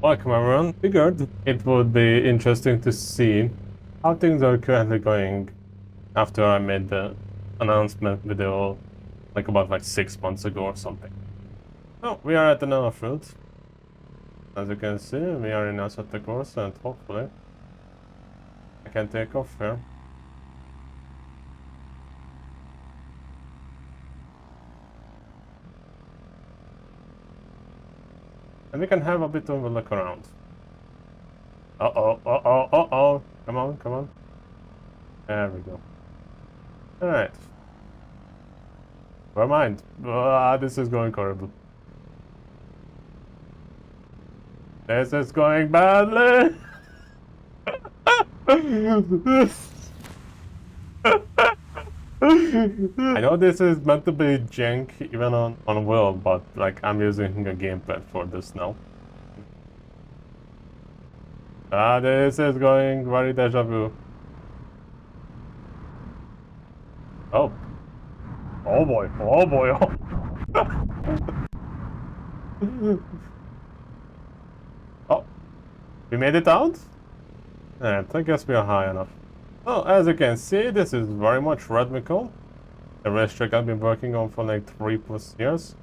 Welcome everyone. Figured it would be interesting to see how things are currently going after I made the announcement video about 6 months ago or something. So we are at another field. As you can see, we are in Asset course and hopefully I can take off here. And we can have a bit of a look around. Uh-oh. Come on. There we go. Alright. Never mind. This is going horrible. This is going badly! I know this is meant to be jank even on wheel, but I'm using a gamepad for this now. This is going very deja vu. Oh. Oh boy. Oh. We made it out? Alright, I guess we are high enough. Well, as you can see, this is very much Redmical. A racetrack I've been working on for 3+ years.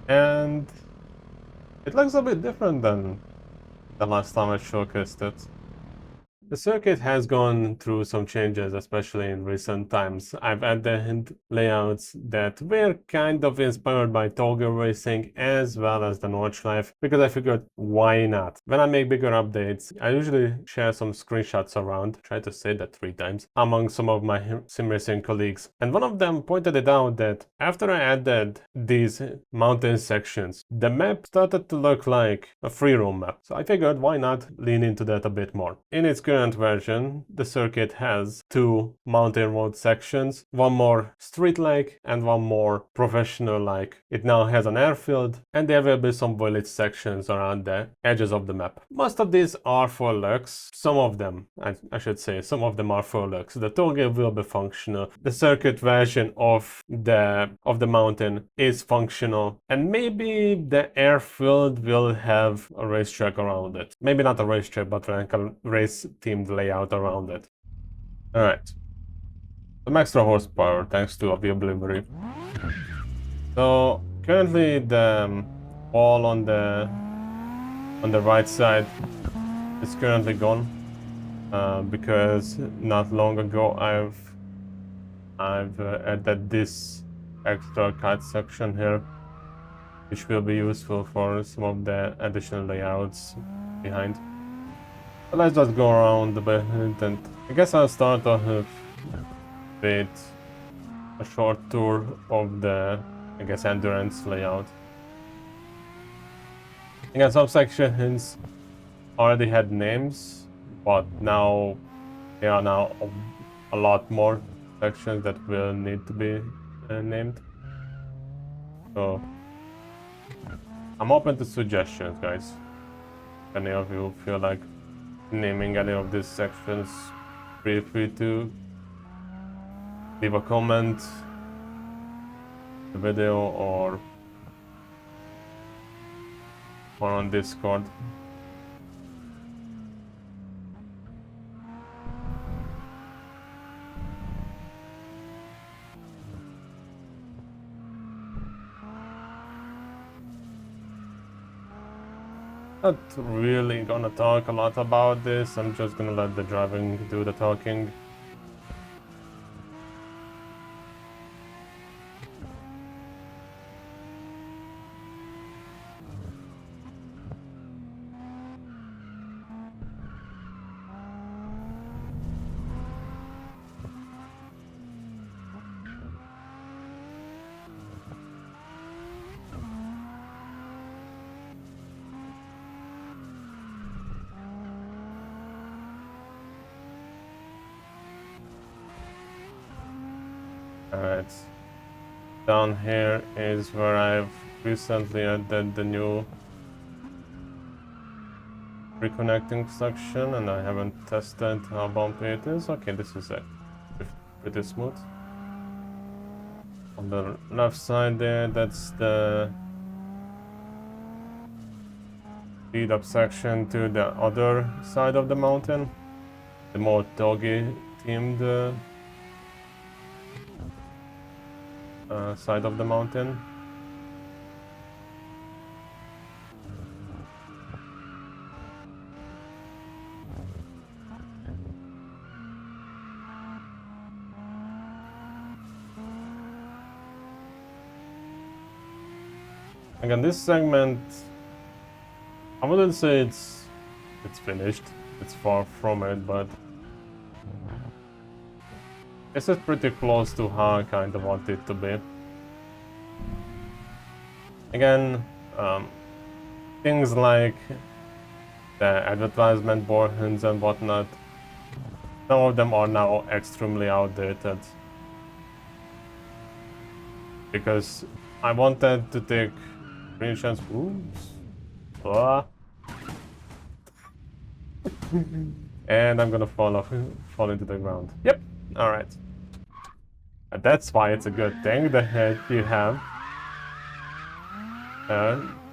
And it looks a bit different than the last time I showcased it. The circuit has gone through some changes, especially in recent times. I've added layouts that were kind of inspired by toggle racing as well as the Notchlife, because I figured why not? When I make bigger updates, I usually share some screenshots around, try to say that 3 times, among some of my sim racing colleagues. And one of them pointed it out that after I added these mountain sections, the map started to look like a free roam map. So I figured why not lean into that a bit more. In its current version, the circuit has 2 mountain road sections, one more street-like and one more professional-like. It now has an airfield, and there will be some village sections around the edges of the map. Most of these are for looks. Some of them, I should say, some of them are for looks. The tollgate will be functional. The circuit version of the mountain is functional, and maybe the airfield will have a racetrack around it. Maybe not a racetrack, but like a race themed layout around it. Alright. Some extra horsepower thanks to a delivery. So currently the wall on the right side is currently gone because not long ago I've added this extra cut section here, which will be useful for some of the additional layouts behind. But let's just go around a bit, and I guess I'll start off with a short tour of the, endurance layout. Again, some sections already had names, but now there are now a lot more sections that will need to be named. So I'm open to suggestions, guys. If any of you feel like naming any of these sections, feel free to leave a comment, the video, or on Discord. Not really gonna talk a lot about this, I'm just gonna let the driving do the talking. Alright, down here is where I've recently added the new reconnecting section, and I haven't tested how bumpy it is. Okay, this is pretty smooth. On the left side there, that's the speed up section to the other side of the mountain, the more doggy themed side of the mountain. Again, this segment, I wouldn't say it's finished. It's far from it, but this is pretty close to how I kind of want it to be. Again, things like the advertisement boards and whatnot, some of them are now extremely outdated. Because I wanted to take screenshots. Oops. Ah. And I'm gonna fall into the ground. Yep. Alright. And that's why it's a good thing that you have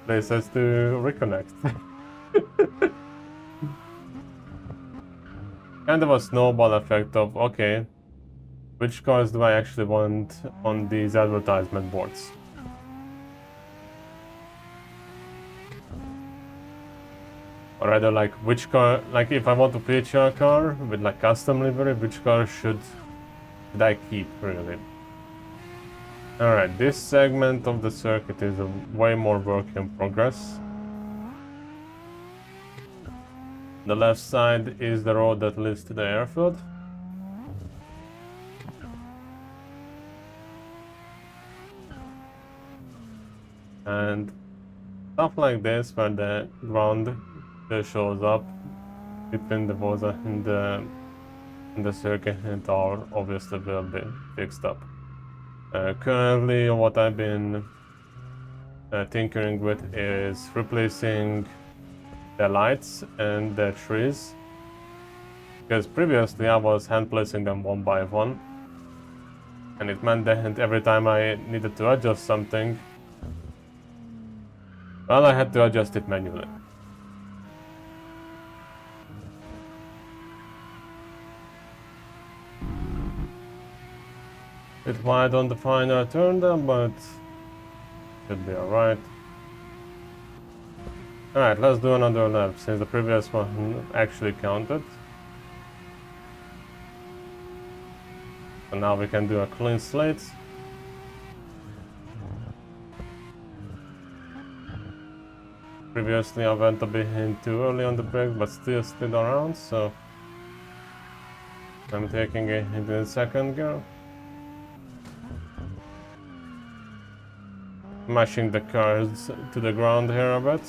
places to reconnect. Kind of a snowball effect of, okay, which cars do I actually want on these advertisement boards? Or rather, like, which car, like, if I want to feature a car with, like, custom livery, which car should I keep, really? Alright, this segment of the circuit is a way more work in progress. The left side is the road that leads to the airfield. And stuff like this, where the ground shows up between the walls and the circuit, and all obviously will be fixed up. Currently, what I've been tinkering with is replacing the lights and the trees, because previously I was hand placing them one by one, and it meant that every time I needed to adjust something, well, I had to adjust it manually. Bit wide on the final turn then, but should be alright. Alright, let's do another lap, since the previous one actually counted. So now we can do a clean slate. Previously I went a bit in too early on the brake, but still slid around, so I'm taking it into the second gear. Mashing the cars to the ground here a bit.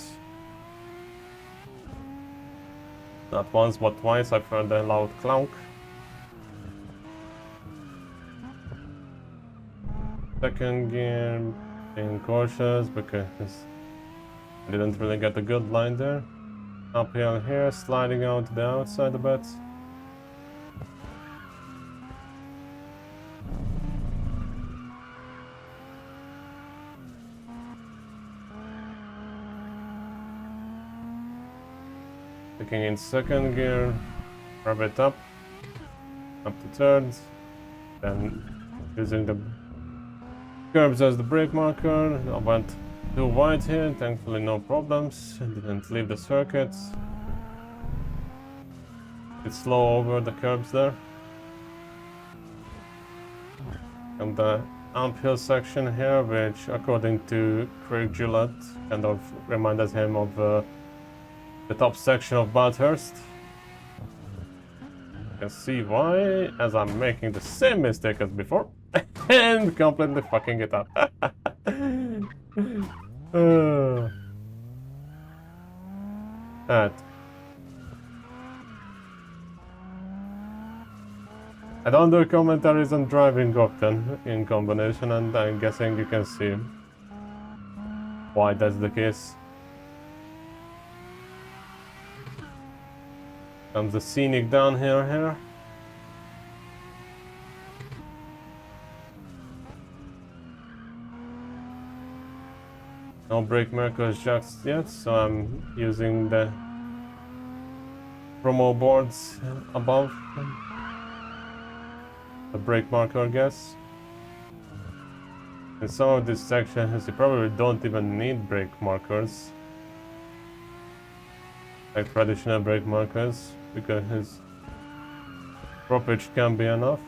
Not once but twice I've heard a loud clunk. Second gear, being cautious because I didn't really get a good line there. Uphill here, sliding out to the outside a bit. Taking in second gear, rev it up to third, then using the curbs as the brake marker. I went too wide here, thankfully no problems, didn't leave the circuit. It's slow over the curbs there. And the uphill section here, which according to Craig Gillett kind of reminded him of the top section of Bathurst. You can see why, as I'm making the same mistake as before and completely fucking it up. Alright. I don't do commentaries on driving often in combination, and I'm guessing you can see why that's the case. Comes the scenic downhill here. No brake markers just yet, so I'm using the promo boards above the brake marker, I guess. In some of these sections, you probably don't even need brake markers, like traditional brake markers, because his stoppage can be enough.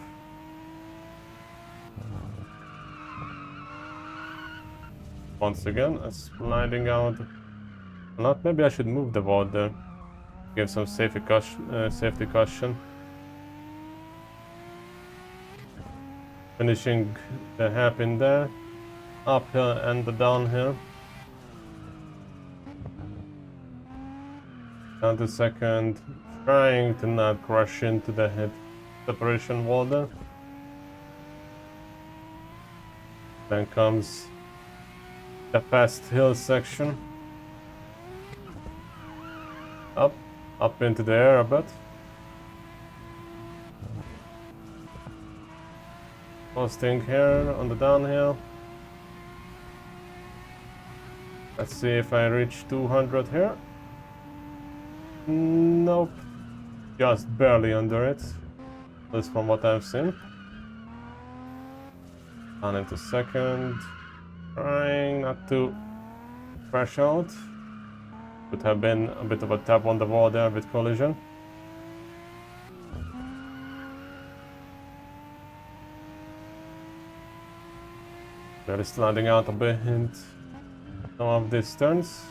Once again, sliding out a lot. Maybe I should move the water, give some safety caution. Finishing the hairpin there, uphill and the downhill. Down to second, trying to not crash into the head separation wall there. Then comes the fast hill section. Up into the air a bit. Posting here on the downhill. Let's see if I reach 200 here. Nope. Just barely under it. At least from what I've seen. On into second. Trying not to crash out. Would have been a bit of a tap on the wall there with collision. They're sliding out a bit in some of these turns.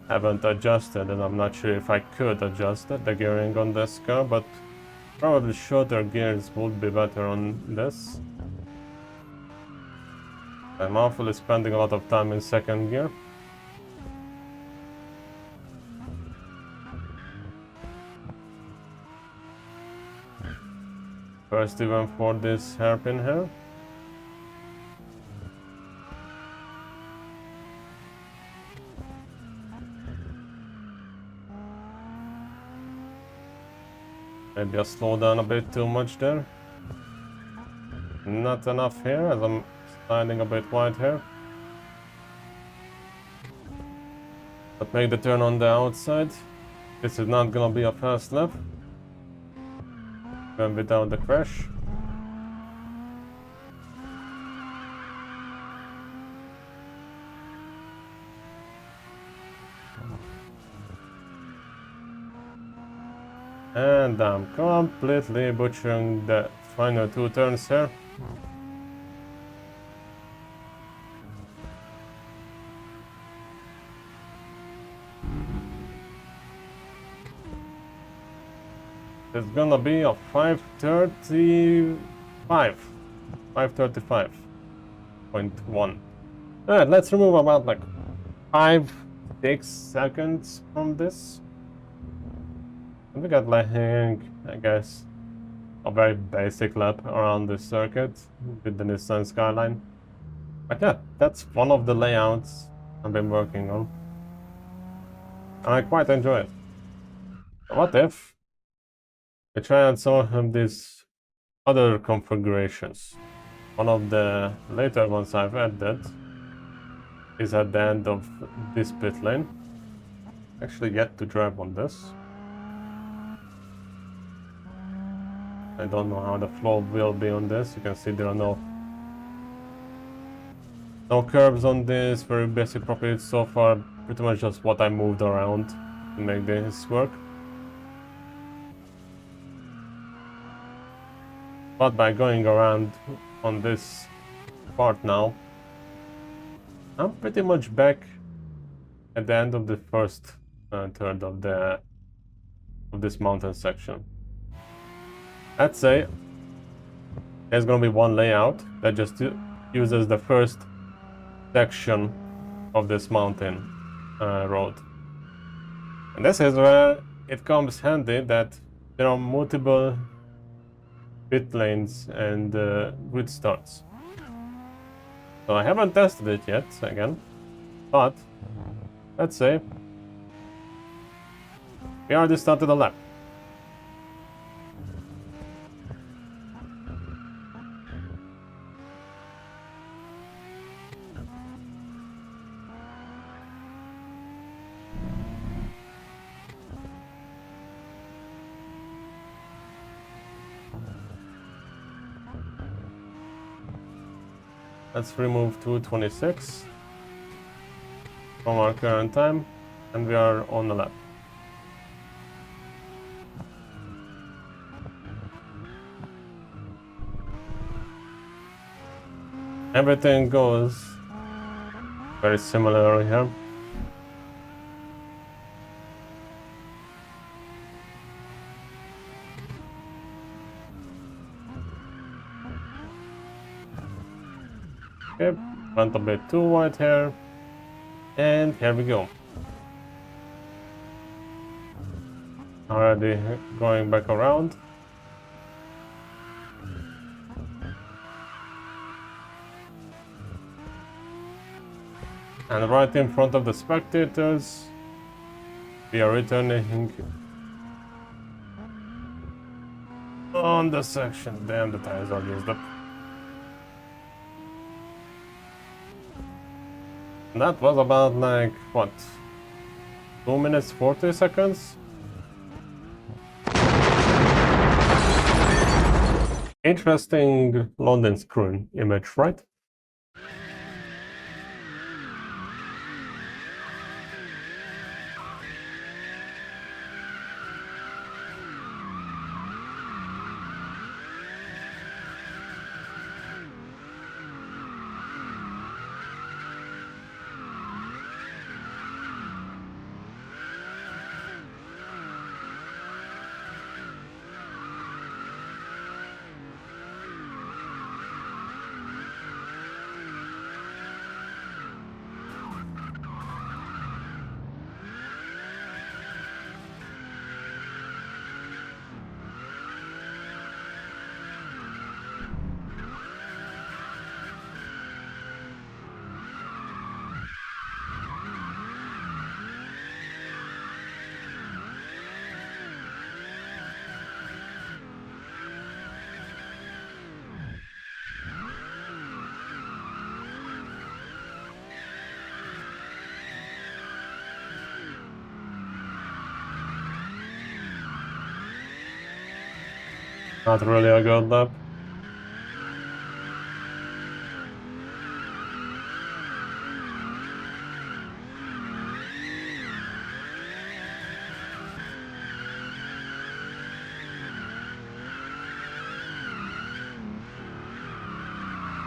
Haven't adjusted, and I'm not sure if I could adjust the gearing on this car, but probably shorter gears would be better on this. I'm awfully spending a lot of time in second gear. First even for this hairpin here. Maybe I slow down a bit too much there. Not enough here, as I'm sliding a bit wide here. But make the turn on the outside. This is not gonna be a fast lap. Even without the crash. And I'm completely butchering the final two turns here. It's gonna be a 5:35. 5:35.1. Alright, let's remove about like 5-6 seconds from this. And we got like, I guess, a very basic lap around this circuit with the Nissan Skyline. But yeah, that's one of the layouts I've been working on. And I quite enjoy it. What if I try out some of these other configurations? One of the later ones I've added is at the end of this pit lane. Actually yet to drive on this. I don't know how the flow will be on this. You can see there are no curves on this, very basic properties so far. Pretty much just what I moved around to make this work. But by going around on this part now, I'm pretty much back at the end of the first third of this mountain section. Let's say there's gonna be one layout that just uses the first section of this mountain road. And this is where it comes handy that there are multiple pit lanes and grid starts. So I haven't tested it yet, again, but let's say We already started the lap. Let's remove 226 from our current time, and we are on the lap. Everything goes very similar here. Okay, went a bit too wide here. And here we go. Already going back around. And right in front of the spectators, we are returning on the section. Damn, the tires are used up. And that was about like, what? 2 minutes 40 seconds? Interesting London screen image, right? Not really a good lap.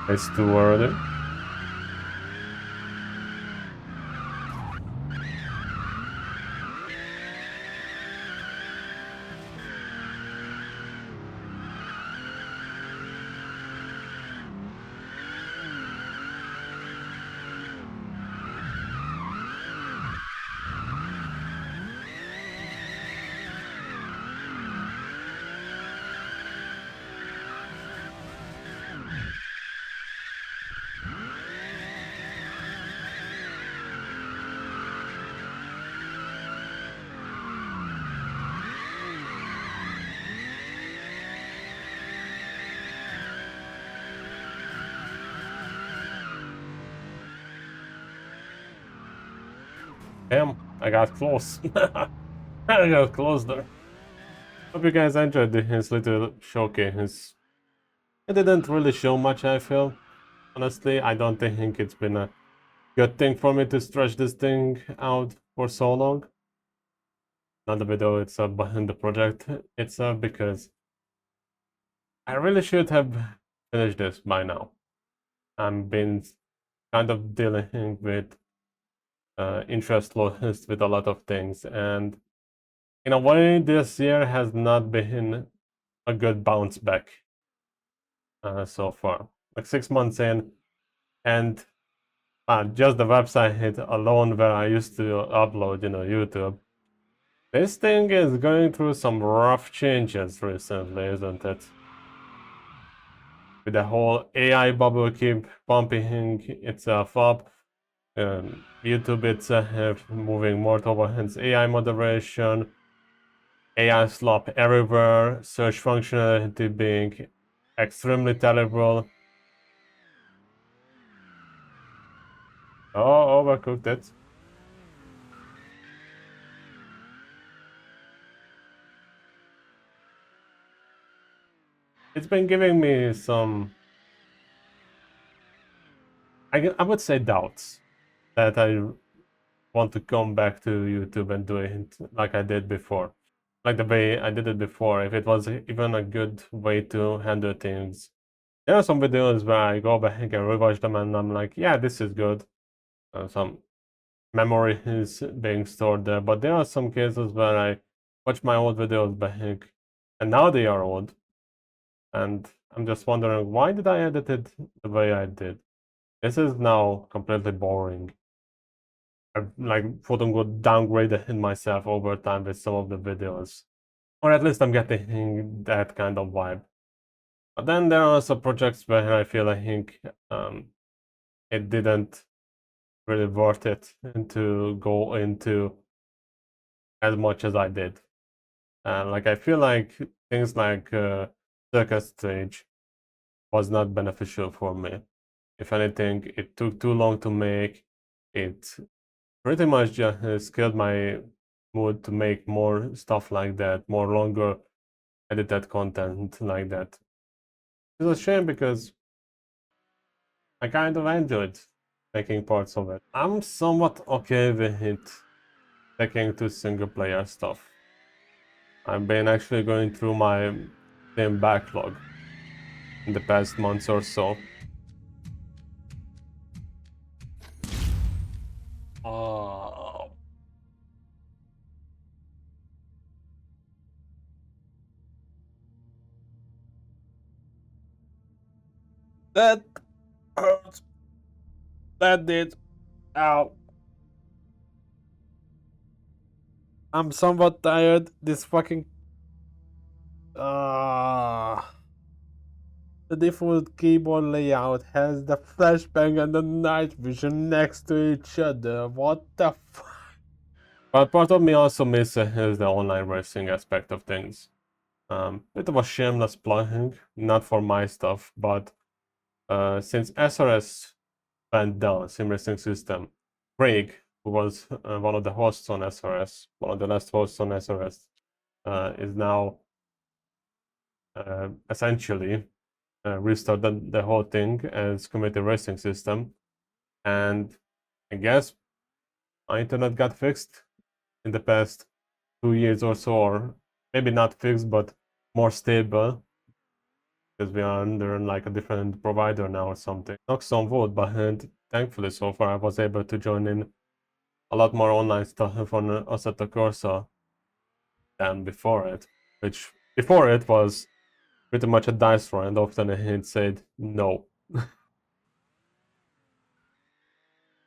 It's too early. Damn, I got close. I got close there. Hope you guys enjoyed his little showcase. It didn't really show much, I feel. Honestly, I don't think it's been a good thing for me to stretch this thing out for so long. Not the video itself, but in the project itself, because I really should have finished this by now. I've been kind of dealing with interest loss with a lot of things, and in a way, this year has not been a good bounce back so far. Like 6 months in, and just the website alone where I used to upload, YouTube. This thing is going through some rough changes recently, isn't it? With the whole AI bubble keep pumping itself up, YouTube itself moving more towards AI moderation, AI slop everywhere, search functionality being extremely terrible. Oh, overcooked it. It's been giving me some, I would say, doubts that I want to come back to YouTube and do it like I did before. Like the way I did it before, if it was even a good way to handle things. There are some videos where I go back and rewatch them and I'm like, yeah, this is good. Some memory is being stored there, but there are some cases where I watch my old videos back and now they are old. And I'm just wondering, why did I edit it the way I did? This is now completely boring. I've like quote unquote downgraded myself over time with some of the videos. Or at least I'm getting that kind of vibe. But then there are also projects where I feel um, it didn't really worth it to go into as much as I did. Like I feel like things like Circus Stage was not beneficial for me. If anything, it took too long to make. It pretty much just killed my mood to make more stuff like that, more longer edited content like that. It's a shame because I kind of enjoyed making parts of it. I'm somewhat okay with it sticking to single player stuff. I've been actually going through my Steam backlog in the past months or so. Oh, that hurts. That did. Ow. I'm somewhat tired. This fucking. The default keyboard layout has the flashbang and the night vision next to each other. What the fuck? But part of me also misses the online racing aspect of things. Bit of a shameless plugging, not for my stuff, but since SRS went down, Sim Racing System, Craig, who was one of the hosts on SRS, one of the last hosts on SRS, is now essentially restarted the whole thing as community racing system. And I guess my internet got fixed in the past 2 years or so, or maybe not fixed, but more stable because we are under like a different provider now or something. Knocks on wood, but thankfully so far I was able to join in a lot more online stuff on Assetto Corsa than before it, which before it was pretty much a dice roll, and often it said no.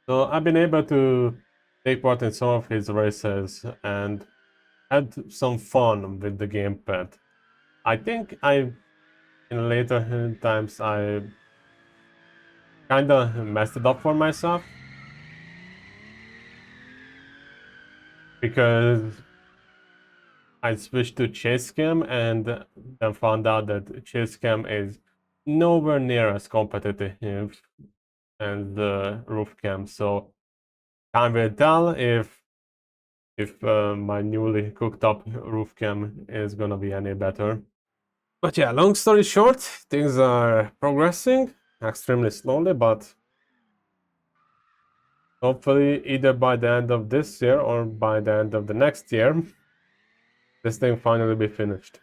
So I've been able to take part in some of his races and had some fun with the gamepad. I think in later times, I kinda messed it up for myself because I switched to chase cam and then found out that chase cam is nowhere near as competitive as the roof cam. So time will tell if my newly cooked up roof cam is gonna be any better. But yeah, long story short, things are progressing extremely slowly, but hopefully either by the end of this year or by the end of the next year, this thing finally be finished.